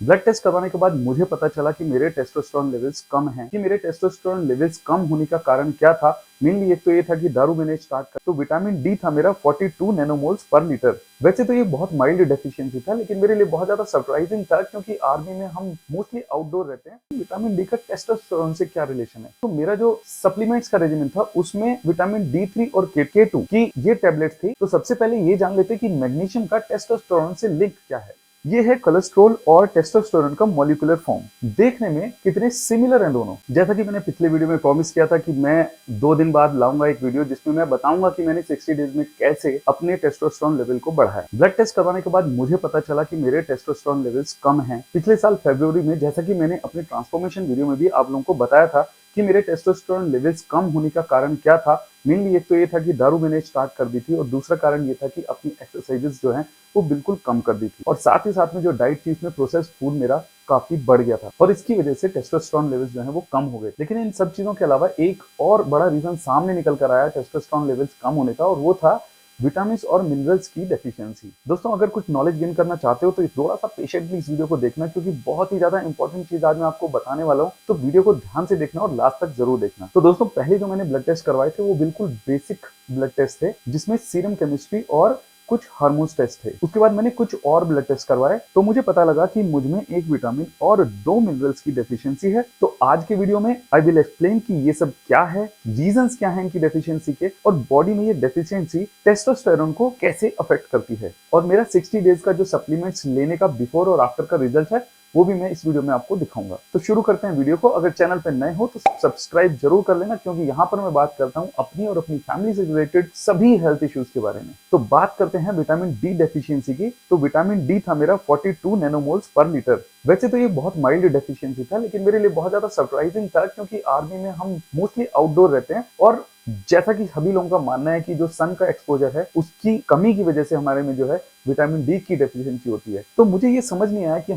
Blood test करवाने के बाद मुझे पता चला कि मेरे टेस्टोस्टेरोन लेवल्स कम हैं। कि मेरे टेस्टोस्टेरोन लेवल्स कम होने का कारण क्या था? मेनली एक तो ये था कि दारू मैंने स्टार्ट कर, तो विटामिन डी था मेरा 42 नैनोमोल्स पर लीटर। वैसे तो ये बहुत माइल्ड डेफिशिएंसी था, लेकिन मेरे लिए बहुत ज्यादा सरप्राइजिंग था, क्योंकि आर्मी में हम मोस्टली आउटडोर रहते हैं। विटामिन डी का टेस्टोस्टेरोन से क्या रिलेशन है? तो मेरा जो सप्लीमेंट्स का रेजिमेंट था उसमें विटामिन डी3 और के2 की ये टैबलेट थी। तो सबसे पहले ये जान लेते कि मैग्नीशियम का टेस्टोस्टेरोन से लिंक क्या है। ये है कोलेस्ट्रॉल और टेस्टोस्टेरोन का मॉलिक्यूलर फॉर्म। देखने में कितने सिमिलर हैं दोनों। जैसा कि मैंने पिछले वीडियो में प्रॉमिस किया था कि मैं 2 दिन बाद लाऊंगा एक वीडियो जिसमें मैं बताऊंगा कि मैंने 60 डेज में कैसे अपने टेस्टोस्टेरोन लेवल को बढ़ाया। ब्लड टेस्ट करवाने के बाद मुझे पता चला कि मेरे टेस्टोस्टेरोन लेवल्स कम हैं। पिछले साल फरवरी में, जैसा कि मैंने अपने ट्रांसफॉर्मेशन वीडियो में भी आप लोगों को बताया था कि मेरे टेस्टोस्टेरोन लेवल्स कम होने का कारण क्या था। मेनली एक तो ये था कि दारू मैंने स्टार्ट कर दी थी, और दूसरा कारण ये था कि अपनी एक्सरसाइजेस जो हैं वो बिल्कुल कम कर दी थी, और साथ ही साथ में जो डाइट थी इसमें प्रोसेस्ड फूड मेरा काफी बढ़ गया था, और इसकी वजह से टेस्टोस्टेरोन लेवल्स जो है वो कम हो गए। लेकिन इन सब चीजों के अलावा एक और बड़ा रीजन सामने निकल कर आया टेस्टोस्टेरोन लेवल्स कम होने का, और वो था विटामिन और मिनरल्स की डेफिशिएंसी। दोस्तों, अगर कुछ नॉलेज गेन करना चाहते हो तो थोड़ा सा पेशेंटली इस वीडियो को देखना, क्योंकि बहुत ही ज्यादा इंपॉर्टेंट चीज आज मैं आपको बताने वाला हूँ। तो वीडियो को ध्यान से देखना और लास्ट तक जरूर देखना। तो दोस्तों, पहले जो मैंने ब्लड टेस्ट करवाए थे वो बिल्कुल बेसिक ब्लड टेस्ट थे, जिसमें सीरम केमिस्ट्री और कुछ हार्मोन्स टेस्ट थे। उसके बाद मैंने कुछ और ब्लड टेस्ट करवाए, तो मुझे पता लगा कि मुझ में एक विटामिन और 2 मिनरल्स की डेफिशिएंसी है। तो आज के वीडियो में आई विल एक्सप्लेन कि ये सब क्या है, रीजंस क्या हैं इनकी डेफिशिएंसी के, और बॉडी में ये डेफिशिएंसी टेस्टोस्टेरोन को कैसे अफेक्ट करती है। और मेरा 60 डेज का जो सप्लीमेंट्स लेने का बिफोर और आफ्टर का रिजल्ट है वो भी मैं इस वीडियो में आपको दिखाऊंगा। तो शुरू करते हैं वीडियो को। अगर चैनल पर नए हो तो सब्सक्राइब जरूर कर लेना, क्योंकि यहाँ पर मैं बात करता हूँ अपनी और अपनी फैमिली से रिलेटेड सभी हेल्थ इश्यूज के बारे में। तो बात करते हैं विटामिन डी डेफिशिएंसी की। तो विटामिन डी था मेरा 42 नैनोमोल्स पर लीटर। वैसे तो ये बहुत माइल्ड डेफिशिएंसी था, लेकिन मेरे लिए बहुत ज्यादा सरप्राइजिंग था, क्योंकि आर्मी में हम मोस्टली आउटडोर रहते हैं, और जैसा कि सभी लोगों का मानना है कि जो सन का एक्सपोजर है उसकी कमी की वजह से हमारे में जो है विटामिन डी की डेफिशिएंसी होती है। तो मुझे ये समझ नहीं आया कि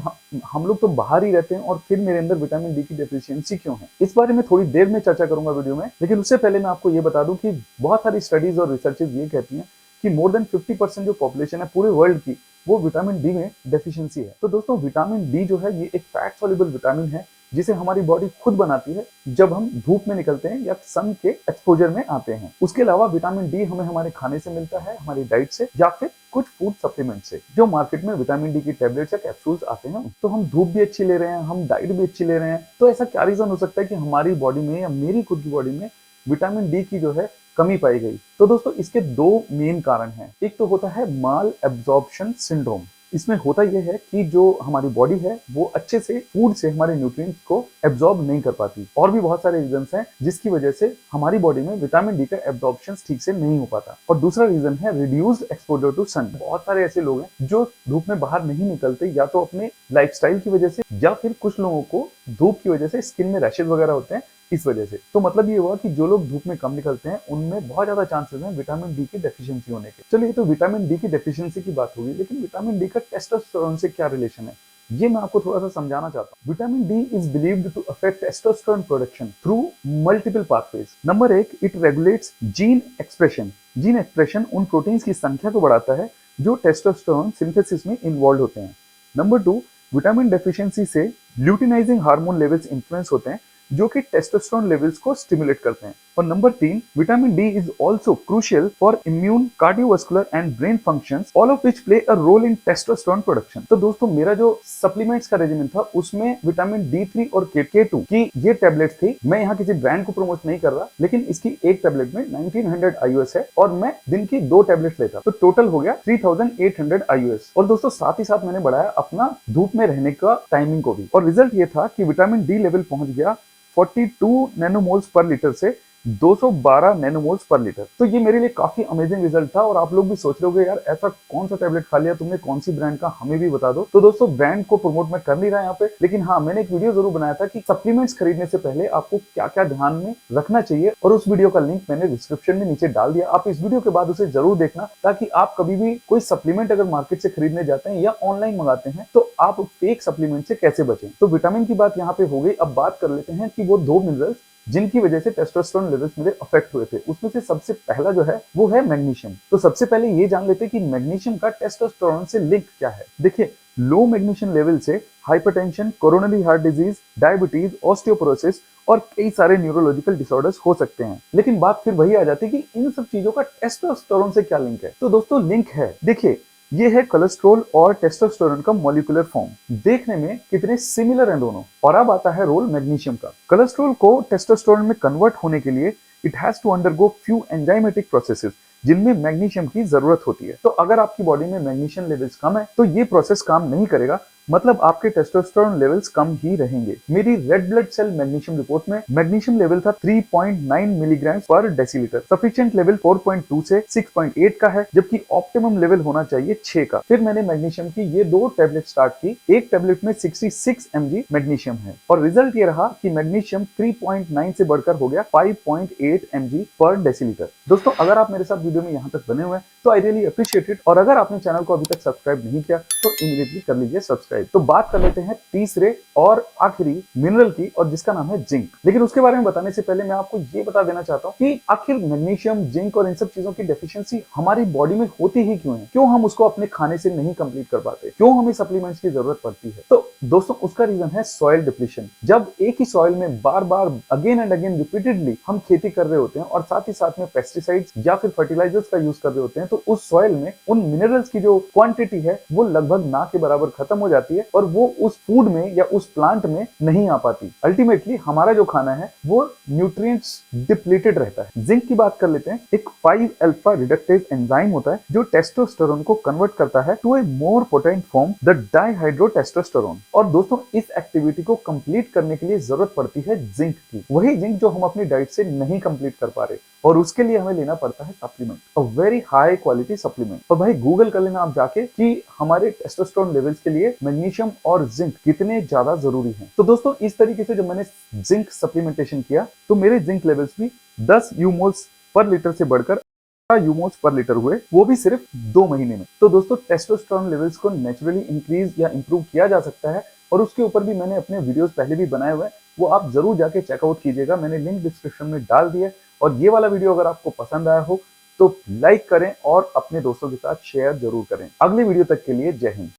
हम लोग तो बाहर ही रहते हैं और फिर मेरे अंदर विटामिन डी की डेफिशिएंसी क्यों है। इस बारे में थोड़ी देर में चर्चा करूंगा वीडियो में, लेकिन उससे पहले मैं आपको ये बता दूं कि बहुत सारी स्टडीज और रिसर्चेज ये कहती हैं कि मोर देन 50% जो पॉपुलेशन है पूरे वर्ल्ड की, वो विटामिन डी में डेफिशिएंसी है। तो दोस्तों, विटामिन डी जो है ये एक फैट सॉल्युबल विटामिन है, जिसे हमारी बॉडी खुद बनाती है जब हम धूप में निकलते हैं या सन के एक्सपोजर में आते हैं। उसके अलावा विटामिन डी हमें हमारे खाने से मिलता है, हमारी डाइट से, या फिर कुछ फूड सप्लीमेंट से। जो मार्केट में विटामिन डी की टैबलेट्स या कैप्सूल्स आते हैं, तो हम धूप भी अच्छी ले रहे हैं, हम डाइट भी अच्छी ले रहे हैं। तो ऐसा क्या रीजन हो सकता है कि हमारी बॉडी में या मेरी खुद की बॉडी में विटामिन डी की जो है कमी पाई गई? तो दोस्तों, इसके 2 मेन कारण हैं। एक तो होता है माल एब्जॉर्प्शन सिंड्रोम। इसमें होता यह है कि जो हमारी बॉडी है वो अच्छे से फूड से हमारे न्यूट्रिएंट्स को एब्जॉर्ब नहीं कर पाती, और भी बहुत सारे रीजंस हैं जिसकी वजह से हमारी बॉडी में विटामिन डी का एब्जॉर्प्शन ठीक से नहीं हो पाता। और दूसरा रीजन है रिड्यूस्ड एक्सपोजर टू सन। बहुत सारे ऐसे लोग हैं जो धूप में बाहर नहीं निकलते, या तो अपने लाइफस्टाइल की वजह से, या फिर कुछ लोगों को धूप की वजह से स्किन में रैशेज वगैरह होते हैं इस वजह से। तो मतलब ये हुआ कि जो लोग धूप में कम निकलते हैं उनमें बहुत ज्यादा चांसेस हैं विटामिन डी की डेफिशिएंसी होने के। चलिए, तो विटामिन डी की डेफिशिएंसी की बात होगी, लेकिन विटामिन डी का टेस्टोस्टेरोन से क्या रिलेशन है ये मैं आपको थोड़ा सा समझाना चाहता हूँ। Vitamin D is believed to affect testosterone production through multiple pathways. Number 1, it regulates gene expression. Gene expression उन प्रोटीन्स की संख्या को बढ़ाता है जो टेस्टोस्टेरोन सिंथेसिस में इन्वॉल्व होते हैं। नंबर 2, विटामिन डेफिशिएंसी से ल्यूटिनाइजिंग हार्मोन लेवल्स इन्फ्लुएंस होते हैं, जो कि टेस्टोस्टेरोन लेवल्स को स्टिमुलेट करते हैं। और number 3, vitamin D is also crucial for immune, cardiovascular and brain functions, all of which play a role in testosterone production. तो दोस्तों, मेरा जो सप्लीमेंट्स का रेजिमेंट था उसमें विटामिन डी3 और के2 की ये टैबलेट थी। मैं यहाँ किसी ब्रांड को प्रमोट नहीं कर रहा, लेकिन इसकी एक टैबलेट में 1900 IUS है, और मैं दिन की 2 टैबलेट लेता, तो टोटल हो गया 3800 IUS। और दोस्तों, साथ ही साथ मैंने बढ़ाया अपना धूप में रहने का टाइमिंग को भी, और रिजल्ट ये था कि विटामिन डी लेवल पहुंच गया 42 नैनोमोल्स पर लीटर से 212 नैनोमोल्स पर लीटर। तो ये मेरे लिए काफी अमेजिंग रिजल्ट था, और आप लोग भी सोच रहे होंगे, यार ऐसा कौन सा टैबलेट खा लिया तुमने, कौन सी ब्रांड का, हमें भी बता दो। तो दोस्तों, ब्रांड को प्रमोट मैं कर नहीं रहा यहाँ पे, लेकिन हाँ, मैंने एक वीडियो जरूर बनाया था कि सप्लीमेंट्स खरीदने से पहले आपको क्या क्या ध्यान में रखना चाहिए, और उस वीडियो का लिंक मैंने डिस्क्रिप्शन में नीचे डाल दिया। आप इस वीडियो के बाद उसे जरूर देखना, ताकि आप कभी भी कोई सप्लीमेंट अगर मार्केट से खरीदने जाते हैं या ऑनलाइन मंगाते हैं तो आप फेक सप्लीमेंट से कैसे बचें। तो विटामिन की बात यहाँ पे हो गई। अब बात कर लेते हैं कि वो 2 मिनरल्स जिनकी वजह से टेस्टोस्टेरोन लेवल्स मेरे अफेक्ट हुए थे। उसमें से सबसे पहला जो है वो है मैग्नीशियम। तो सबसे पहले ये जान लेते हैं कि मैग्नीशियम का टेस्टोस्टेरोन से लिंक क्या है। देखिए, लो मैग्नीशियम लेवल से hypertension, coronary heart disease, diabetes, osteoporosis और कई सारे न्यूरोलॉजिकल डिसऑर्डर्स हो सकते हैं। लेकिन बात फिर वही आ जाती है कि इन सब चीजों का टेस्टोस्टेरोन से क्या लिंक है। तो दोस्तों लिंक है, देखिए ये है कोलेस्ट्रॉल और टेस्टोस्टेरोन का मॉलिक्यूलर फॉर्म। देखने में कितने सिमिलर हैं दोनों। और अब आता है रोल मैग्नीशियम का। कोलेस्ट्रॉल को टेस्टोस्टेरोन में कन्वर्ट होने के लिए it has to undergo few enzymatic processes जिनमें मैग्नीशियम की जरूरत होती है। तो अगर आपकी बॉडी में मैग्नीशियम लेवल्स कम है तो ये प्रोसेस काम नहीं करेगा, मतलब आपके टेस्टोस्टेरोन लेवल्स कम ही रहेंगे। मेरी red blood cell magnesium report में मैग्नीशियम लेवल था 3.9 मिलीग्राम पर डेसीलीटर। सफिशिएंट लेवल 4.2 से 6.8 का है, जबकि ऑप्टिमम लेवल होना चाहिए 6 का। फिर मैंने मैग्नीशियम की ये 2 टैबलेट स्टार्ट की। एक टैबलेट में 66 mg मैग्नीशियम है और रिजल्ट ये रहा कि मैग्नीशियम 3.9 से बढ़कर हो गया 5.8 mg पर डेसीलीटर। दोस्तों अगर आप मेरे साथ वीडियो में यहाँ तक बने हुए हैं तो आई रियली अप्रिशिएट इट। और अगर आपने चैनल को अभी तक सब्सक्राइब नहीं किया तो इमीडिएटली कर लीजिए सब्सक्राइब। तो बात कर लेते हैं तीसरे और आखिरी मिनरल की, और जिसका नाम है जिंक। लेकिन उसके बारे में बताने से पहले मैं आपको ये बता देना चाहता हूँ कि आखिर मैग्नीशियम, जिंक और इन सब चीजों की डेफिशिएंसी हमारी बॉडी में होती ही क्यों है, क्यों हम उसको अपने खाने से नहीं कंप्लीट कर पाते, क्यों हमें सप्लीमेंट्स की जरूरत पड़ती है। तो दोस्तों उसका रीजन है सॉइल डिप्लीशन। जब एक ही सॉइल में बार बार अगेन एंड अगेन रिपीटेडली हम खेती कर रहे होते हैं और साथ ही साथ में पेस्टिसाइड्स या फिर फर्टिलाइजर्स का यूज कर रहे होते हैं, तो उस सॉइल में उन मिनरल्स की जो क्वांटिटी है वो लगभग ना के बराबर खत्म हो जाती है और वो उस फूड में या उस प्लांट में नहीं आ पाती। अल्टीमेटली हमारा जो खाना है वो न्यूट्रिएंट्स डिप्लीटेड रहता है। जिंक की बात कर लेते हैं। एक 5 अल्फा रिडक्टेज एंजाइम होता है जो टेस्टोस्टेरोन को कन्वर्ट करता है to a more potent form, the dihydrotestosterone. और दोस्तों इस एक्टिविटी को कंप्लीट करने के लिए जरूरत पड़ती है जिंक की, वही जिंक जो हम अपनी डाइट से नहीं कंप्लीट कर पा रहे, और उसके लिए हमें लेना पड़ता है supplement, a very high quality supplement. और भाई गूगल कर लेना आप जाके कि हमारे टेस्टोस्टेरोन लेवल्स के लिए मैग्नीशियम और जिंक कितने ज्यादा जरूरी हैं। तो दोस्तों इस तरीके से जब मैंने जिंक सप्लीमेंटेशन किया तो मेरे जिंक लेवल्स भी 10 यूमोल्स पर लीटर से बढ़कर यूमोल्स पर लीटर हुए, वो भी सिर्फ 2 महीने में। तो दोस्तों टेस्टोस्टेरोन लेवल्स को नेचुरली इंक्रीज या इंप्रूव किया जा सकता है, और उसके ऊपर भी मैंने अपने वीडियोस पहले भी बनाए हुए हैं, वो आप जरूर जाके चेकआउट कीजिएगा। मैंने लिंक डिस्क्रिप्शन में डाल दिया। और ये वाला वीडियो अगर आपको पसंद आया हो तो लाइक करें और अपने दोस्तों के साथ शेयर जरूर करें। अगले वीडियो तक के लिए जय हिंद।